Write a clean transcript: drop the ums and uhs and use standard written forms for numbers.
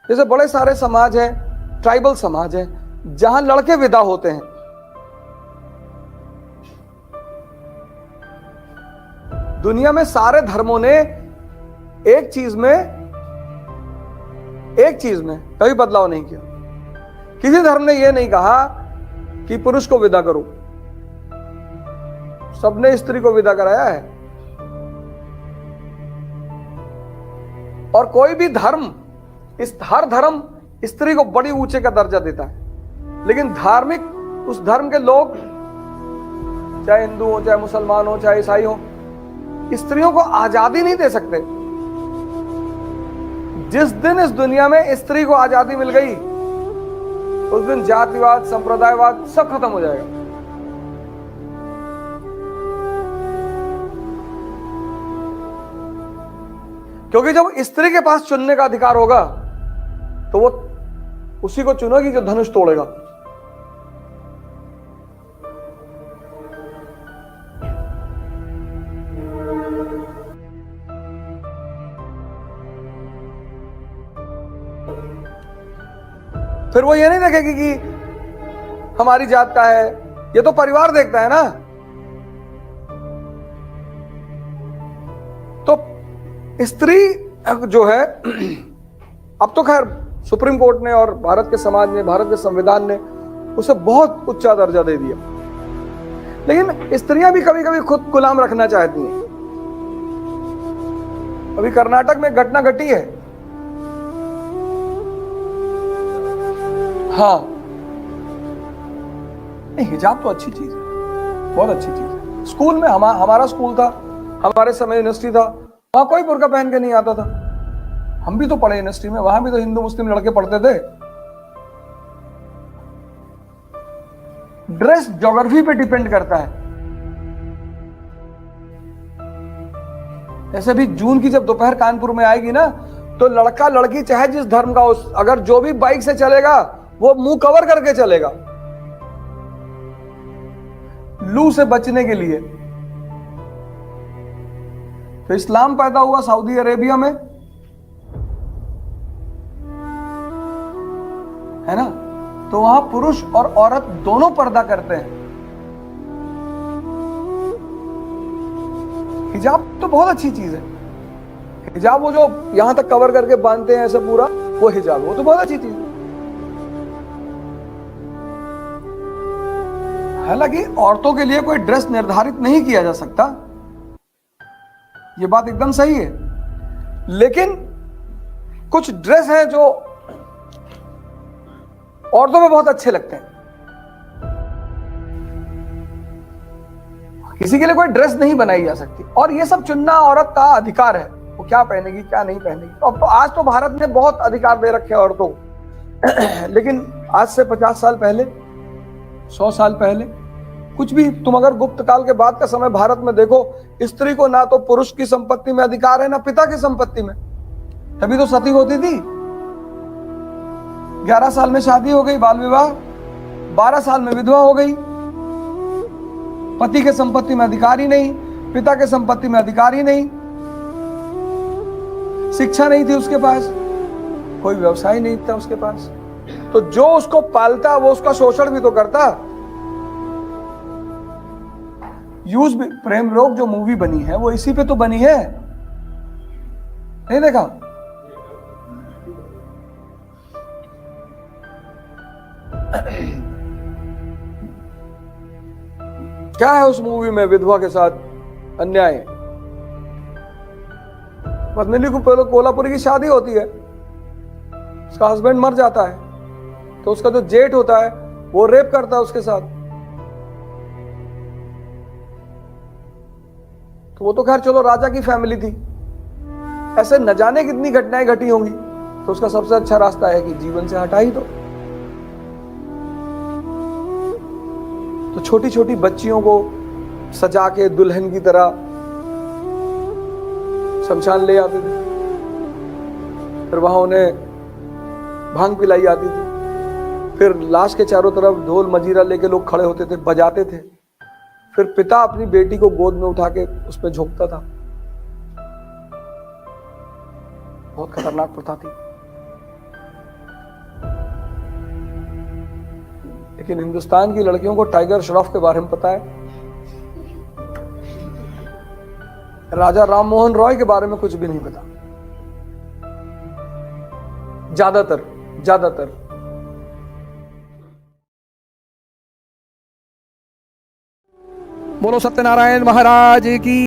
जैसे बड़े सारे समाज हैं, ट्राइबल समाज हैं, जहां लड़के विदा होते हैं। दुनिया में सारे धर्मों ने एक चीज में कभी बदलाव नहीं किया। किसी धर्म ने यह नहीं कहा कि पुरुष को विदा करो, सबने स्त्री को विदा कराया है। और कोई भी धर्म, हर धर्म स्त्री को बड़ी ऊंचे का दर्जा देता है, लेकिन धार्मिक उस धर्म के लोग, चाहे हिंदू हो, चाहे मुसलमान हो, चाहे ईसाई हो, स्त्रियों को आजादी नहीं दे सकते। जिस दिन इस दुनिया में स्त्री को आजादी मिल गई, उस दिन जातिवाद, संप्रदायवाद सब खत्म हो जाएगा। क्योंकि जब स्त्री के पास चुनने का अधिकार होगा, तो वो उसी को चुनेगी जो धनुष तोड़ेगा। फिर वो ये नहीं देखेगी कि हमारी जात का है, ये तो परिवार देखता है ना। तो स्त्री जो है, अब तो खैर सुप्रीम कोर्ट ने और भारत के समाज ने, भारत के संविधान ने उसे बहुत उच्चा दर्जा दे दिया, लेकिन स्त्रियां भी कभी कभी खुद गुलाम रखना चाहती हैं। अभी कर्नाटक में घटना घटी है। हाँ, नहीं, हिजाब तो अच्छी चीज है, बहुत अच्छी चीज है। स्कूल में हमारा स्कूल था, हमारे समय यूनिवर्सिटी था, वहां कोई बुर्का पहन के नहीं आता था। हम भी तो पढ़े यूनिवर्सिटी में, वहां भी तो हिंदू मुस्लिम लड़के पढ़ते थे। ड्रेस ज्योग्राफी पे डिपेंड करता है। ऐसे भी जून की जब दोपहर कानपुर में आएगी ना, तो लड़का लड़की चाहे जिस धर्म का हो, अगर जो भी बाइक से चलेगा वो मुंह कवर करके चलेगा, लू से बचने के लिए। तो इस्लाम पैदा हुआ सऊदी अरेबिया में, है ना, तो वहां पुरुष और औरत दोनों पर्दा करते हैं। हिजाब तो बहुत अच्छी चीज है। हिजाब वो जो यहां तक कवर करके बांधते हैं ऐसे पूरा, वो हिजाब, वो तो बहुत अच्छी चीज है। हालांकि औरतों के लिए कोई ड्रेस निर्धारित नहीं किया जा सकता, ये बात एकदम सही है, लेकिन कुछ ड्रेस हैं जो औरतों में बहुत अच्छे लगते हैं। किसी के लिए कोई ड्रेस नहीं बनाई जा सकती, और ये सब चुनना औरत का अधिकार है, वो क्या पहनेगी क्या नहीं पहनेगी। अब तो आज तो भारत ने बहुत अधिकार दे रखे हैं औरतों को, लेकिन आज से 50 साल पहले, 100 साल पहले, कुछ भी, तुम अगर गुप्त काल के बाद का समय भारत में देखो, स्त्री को ना तो पुरुष की संपत्ति में अधिकार है, ना पिता की संपत्ति में। तभी तो सती होती थी, 11 साल में शादी हो गई, बाल विवाह, 12 साल में विधवा हो गई। पति के संपत्ति में अधिकार ही नहीं, पिता के संपत्ति में अधिकार ही नहीं, शिक्षा नहीं थी उसके पास, कोई व्यवसाय नहीं था उसके पास। तो जो उसको पालता वो उसका शोषण भी तो करता। यूज भी, प्रेम रोग जो मूवी बनी है वो इसी पे तो बनी है, नहीं देखा? क्या है उस मूवी में विधवा के साथ अन्याय? पद्मिनी को कोल्हापुरी की शादी होती है, उसका हस्बैंड मर जाता है, तो उसका जो जेठ होता है वो रेप करता है उसके साथ। तो वो तो खैर चलो राजा की फैमिली थी, ऐसे न जाने कितनी घटनाएं घटी होंगी। तो उसका सबसे अच्छा रास्ता है कि जीवन से हटा ही दो। तो छोटी छोटी बच्चियों को सजा के दुल्हन की तरह शमशान ले आते थे, फिर वहां उन्हें भांग पिलाई जाती थी, फिर लाश के चारों तरफ ढोल मजीरा लेके लोग खड़े होते थे, बजाते थे, फिर पिता अपनी बेटी को गोद में उठा के उस पर झोंकता था। बहुत खतरनाक प्रथा थी। लेकिन हिंदुस्तान की लड़कियों को टाइगर श्रॉफ के बारे में पता है, राजा राम मोहन रॉय के बारे में कुछ भी नहीं पता। ज्यादातर बोलो सत्यनारायण महाराज की।